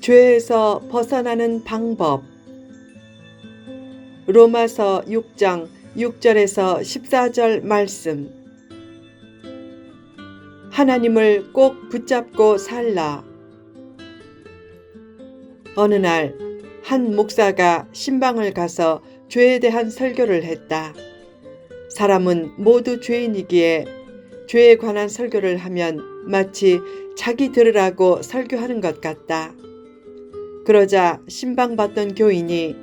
죄에서 벗어나는 방법. 로마서 6장 6절에서 14절 말씀. 하나님을 꼭 붙잡고 살라. 어느 날 한 목사가 신방을 가서 죄에 대한 설교를 했다. 사람은 모두 죄인이기에 죄에 관한 설교를 하면 마치 자기 들으라고 설교하는 것 같다. 그러자 신방받던 교인이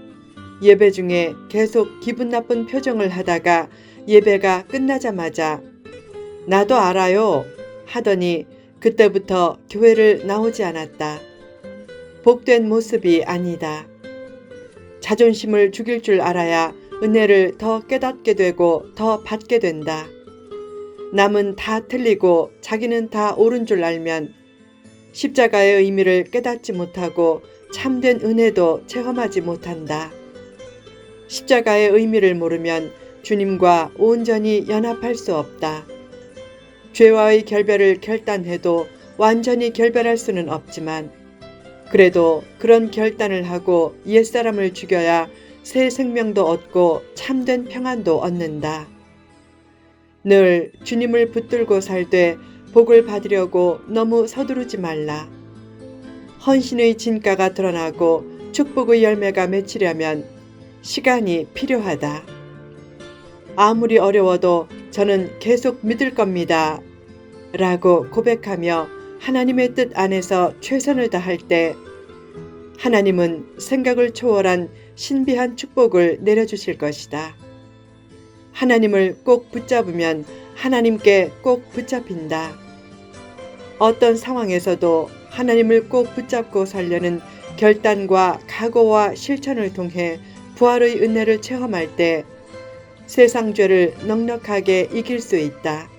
예배 중에 계속 기분 나쁜 표정을 하다가 예배가 끝나자마자 나도 알아요 하더니 그때부터 교회를 나오지 않았다. 복된 모습이 아니다. 자존심을 죽일 줄 알아야 은혜를 더 깨닫게 되고 더 받게 된다. 남은 다 틀리고 자기는 다 옳은 줄 알면 십자가의 의미를 깨닫지 못하고 참된 은혜도 체험하지 못한다. 십자가의 의미를 모르면 주님과 온전히 연합할 수 없다. 죄와의 결별을 결단해도 완전히 결별할 수는 없지만 그래도 그런 결단을 하고 옛사람을 죽여야 새 생명도 얻고 참된 평안도 얻는다. 늘 주님을 붙들고 살되 복을 받으려고 너무 서두르지 말라. 헌신의 진가가 드러나고 축복의 열매가 맺히려면 시간이 필요하다. 아무리 어려워도 저는 계속 믿을 겁니다. 라고 고백하며 하나님의 뜻 안에서 최선을 다할 때 하나님은 생각을 초월한 신비한 축복을 내려주실 것이다. 하나님을 꼭 붙잡으면 하나님께 꼭 붙잡힌다. 어떤 상황에서도 하나님을 꼭 붙잡고 살려는 결단과 각오와 실천을 통해 부활의 은혜를 체험할 때 세상 죄를 넉넉하게 이길 수 있다.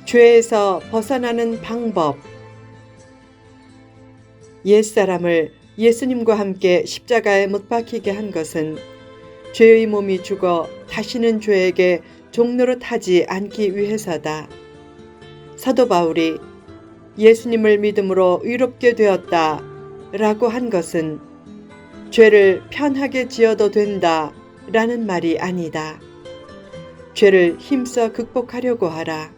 죄에서 벗어나는 방법. 옛사람을 예수님과 함께 십자가에 못 박히게 한 것은 죄의 몸이 죽어 다시는 죄에게 종노릇하지 않기 위해서다. 사도 바울이 예수님을 믿음으로 의롭게 되었다 라고 한 것은 죄를 편하게 지어도 된다 라는 말이 아니다. 죄를 힘써 극복하려고 하라.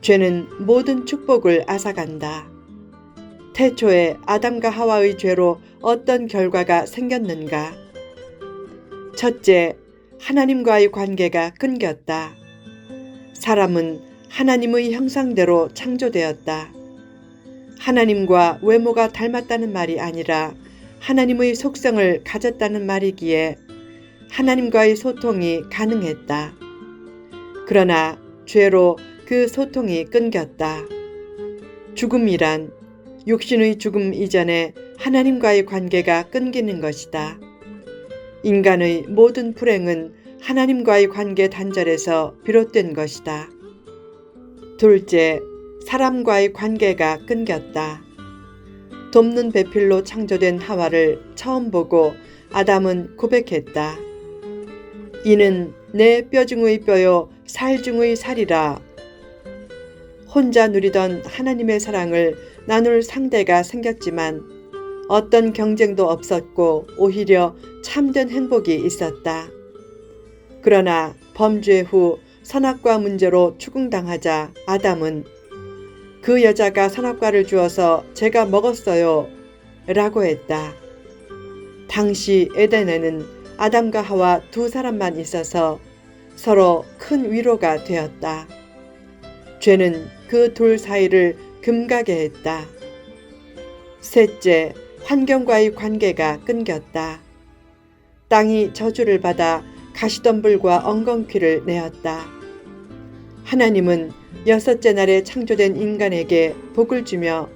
죄는 모든 축복을 앗아간다. 태초에 아담과 하와의 죄로 어떤 결과가 생겼는가? 첫째, 하나님과의 관계가 끊겼다. 사람은 하나님의 형상대로 창조되었다. 하나님과 외모가 닮았다는 말이 아니라 하나님의 속성을 가졌다는 말이기에 하나님과의 소통이 가능했다. 그러나 죄로 그 소통이 끊겼다. 죽음이란 육신의 죽음 이전에 하나님과의 관계가 끊기는 것이다. 인간의 모든 불행은 하나님과의 관계 단절에서 비롯된 것이다. 둘째, 사람과의 관계가 끊겼다. 돕는 배필로 창조된 하와를 처음 보고 아담은 고백했다. 이는 내 뼈 중의 뼈요 살 중의 살이라. 혼자 누리던 하나님의 사랑을 나눌 상대가 생겼지만 어떤 경쟁도 없었고 오히려 참된 행복이 있었다. 그러나 범죄 후 선악과 문제로 추궁당하자 아담은 그 여자가 선악과를 주어서 제가 먹었어요 라고 했다. 당시 에덴에는 아담과 하와 두 사람만 있어서 서로 큰 위로가 되었다. 죄는 그 둘 사이를 금가게 했다. 셋째, 환경과의 관계가 끊겼다. 땅이 저주를 받아 가시덤불과 엉겅퀴를 내었다. 하나님은 여섯째 날에 창조된 인간에게 복을 주며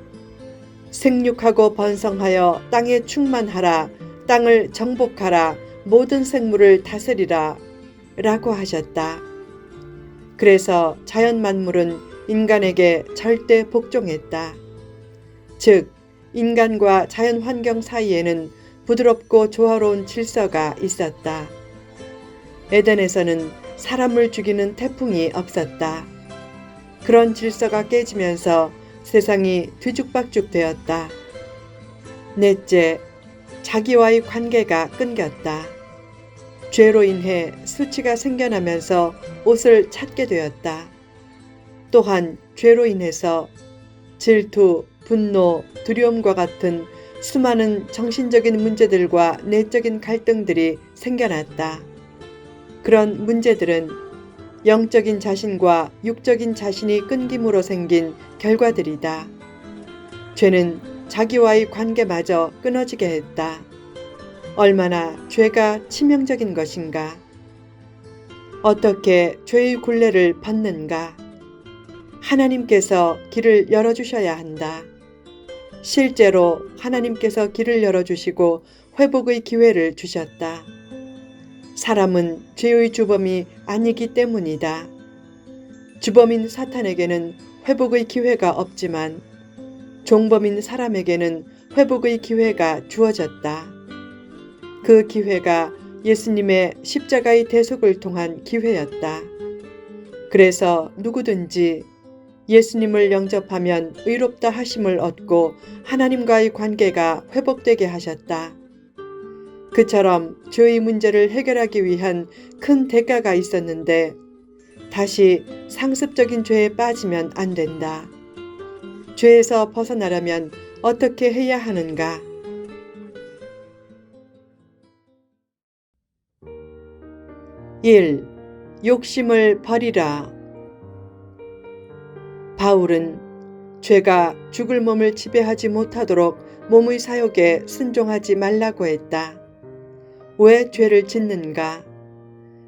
생육하고 번성하여 땅에 충만하라, 땅을 정복하라, 모든 생물을 다스리라 라고 하셨다. 그래서 자연 만물은 인간에게 절대 복종했다. 즉, 인간과 자연 환경 사이에는 부드럽고 조화로운 질서가 있었다. 에덴에서는 사람을 죽이는 태풍이 없었다. 그런 질서가 깨지면서 세상이 뒤죽박죽 되었다. 넷째, 자기와의 관계가 끊겼다. 죄로 인해 수치가 생겨나면서 옷을 찾게 되었다. 또한 죄로 인해서 질투, 분노, 두려움과 같은 수많은 정신적인 문제들과 내적인 갈등들이 생겨났다. 그런 문제들은 영적인 자신과 육적인 자신이 끊김으로 생긴 결과들이다. 죄는 자기와의 관계마저 끊어지게 했다. 얼마나 죄가 치명적인 것인가? 어떻게 죄의 굴레를 벗는가? 하나님께서 길을 열어주셔야 한다. 실제로 하나님께서 길을 열어주시고 회복의 기회를 주셨다. 사람은 죄의 주범이 아니기 때문이다. 주범인 사탄에게는 회복의 기회가 없지만 종범인 사람에게는 회복의 기회가 주어졌다. 그 기회가 예수님의 십자가의 대속을 통한 기회였다. 그래서 누구든지 예수님을 영접하면 의롭다 하심을 얻고 하나님과의 관계가 회복되게 하셨다. 그처럼 죄의 문제를 해결하기 위한 큰 대가가 있었는데 다시 상습적인 죄에 빠지면 안 된다. 죄에서 벗어나려면 어떻게 해야 하는가? 1. 욕심을 버리라. 바울은 죄가 죽을 몸을 지배하지 못하도록 몸의 사욕에 순종하지 말라고 했다. 왜 죄를 짓는가?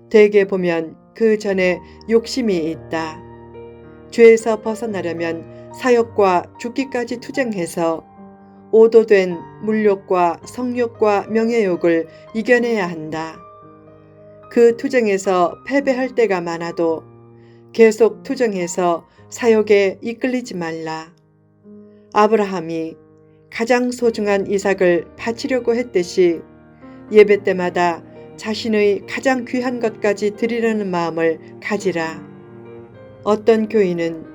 대개 보면 그 전에 욕심이 있다. 죄에서 벗어나려면 사욕과 죽기까지 투쟁해서 오도된 물욕과 성욕과 명예욕을 이겨내야 한다. 그 투쟁에서 패배할 때가 많아도 계속 투쟁해서 사욕에 이끌리지 말라. 아브라함이 가장 소중한 이삭을 바치려고 했듯이 예배 때마다 자신의 가장 귀한 것까지 드리려는 마음을 가지라. 어떤 교인은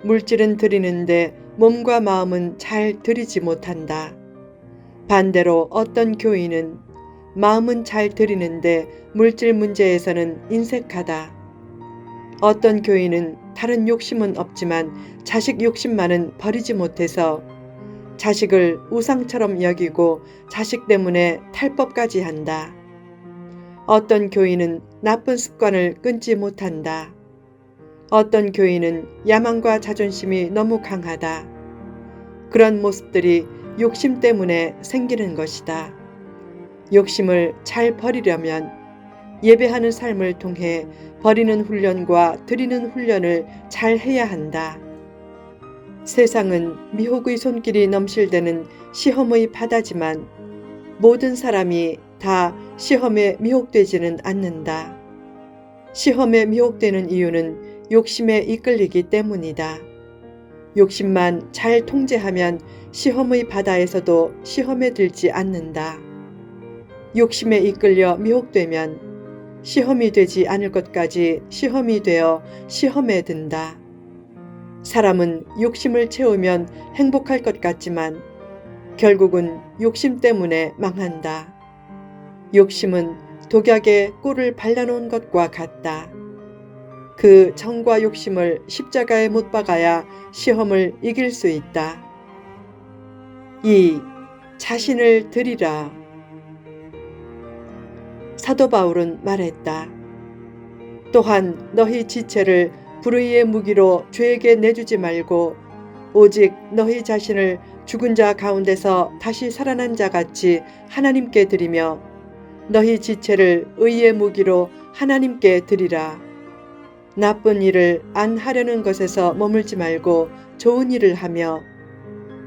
물질은 드리는데 몸과 마음은 잘 드리지 못한다. 반대로 어떤 교인은 마음은 잘 드리는데 물질 문제에서는 인색하다. 어떤 교인은 다른 욕심은 없지만 자식 욕심만은 버리지 못해서 자식을 우상처럼 여기고 자식 때문에 탈법까지 한다. 어떤 교인은 나쁜 습관을 끊지 못한다. 어떤 교인은 야망과 자존심이 너무 강하다. 그런 모습들이 욕심 때문에 생기는 것이다. 욕심을 잘 버리려면 예배하는 삶을 통해 버리는 훈련과 드리는 훈련을 잘 해야 한다. 세상은 미혹의 손길이 넘실대는 시험의 바다지만 모든 사람이 다 시험에 미혹되지는 않는다. 시험에 미혹되는 이유는 욕심에 이끌리기 때문이다. 욕심만 잘 통제하면 시험의 바다에서도 시험에 들지 않는다. 욕심에 이끌려 미혹되면 시험이 되지 않을 것까지 시험이 되어 시험에 든다. 사람은 욕심을 채우면 행복할 것 같지만 결국은 욕심 때문에 망한다. 욕심은 독약에 꿀을 발라놓은 것과 같다. 그 정과 욕심을 십자가에 못 박아야 시험을 이길 수 있다. 2. 자신을 드리라. 사도 바울은 말했다. 또한 너희 지체를 불의의 무기로 죄에게 내주지 말고 오직 너희 자신을 죽은 자 가운데서 다시 살아난 자 같이 하나님께 드리며 너희 지체를 의의 무기로 하나님께 드리라. 나쁜 일을 안 하려는 것에서 머물지 말고 좋은 일을 하며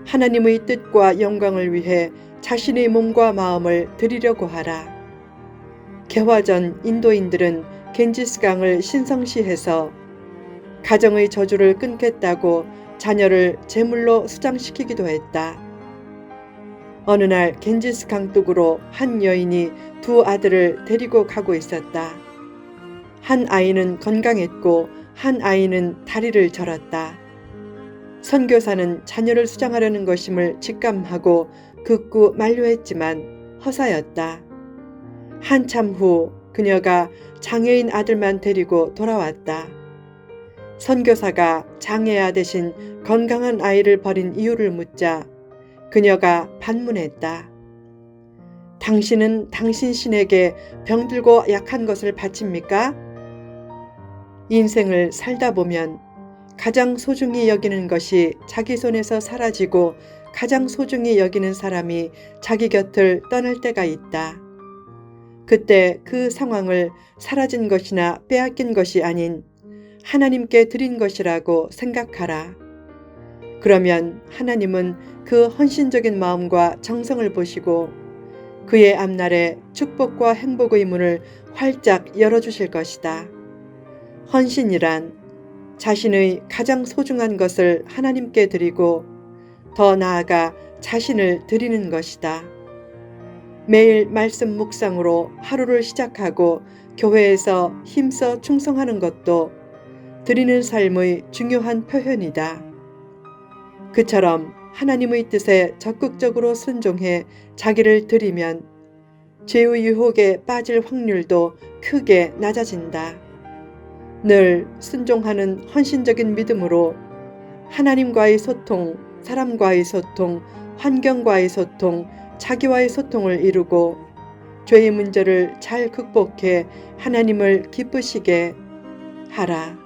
하나님의 뜻과 영광을 위해 자신의 몸과 마음을 드리려고 하라. 개화전 인도인들은 겐지스강을 신성시해서 가정의 저주를 끊겠다고 자녀를 제물로 수장시키기도 했다. 어느 날 겐지스강 뚝으로 한 여인이 두 아들을 데리고 가고 있었다. 한 아이는 건강했고 한 아이는 다리를 절었다. 선교사는 자녀를 수장하려는 것임을 직감하고 극구 만류했지만 허사였다. 한참 후 그녀가 장애인 아들만 데리고 돌아왔다. 선교사가 장애아 대신 건강한 아이를 버린 이유를 묻자 그녀가 반문했다. 당신은 당신 신에게 병들고 약한 것을 바칩니까? 인생을 살다 보면 가장 소중히 여기는 것이 자기 손에서 사라지고 가장 소중히 여기는 사람이 자기 곁을 떠날 때가 있다. 그때 그 상황을 사라진 것이나 빼앗긴 것이 아닌 하나님께 드린 것이라고 생각하라. 그러면 하나님은 그 헌신적인 마음과 정성을 보시고 그의 앞날에 축복과 행복의 문을 활짝 열어주실 것이다. 헌신이란 자신의 가장 소중한 것을 하나님께 드리고 더 나아가 자신을 드리는 것이다. 매일 말씀 묵상으로 하루를 시작하고 교회에서 힘써 충성하는 것도 드리는 삶의 중요한 표현이다. 그처럼 하나님의 뜻에 적극적으로 순종해 자기를 드리면 죄의 유혹에 빠질 확률도 크게 낮아진다. 늘 순종하는 헌신적인 믿음으로 하나님과의 소통, 사람과의 소통, 환경과의 소통, 자기와의 소통을 이루고 죄의 문제를 잘 극복해 하나님을 기쁘시게 하라.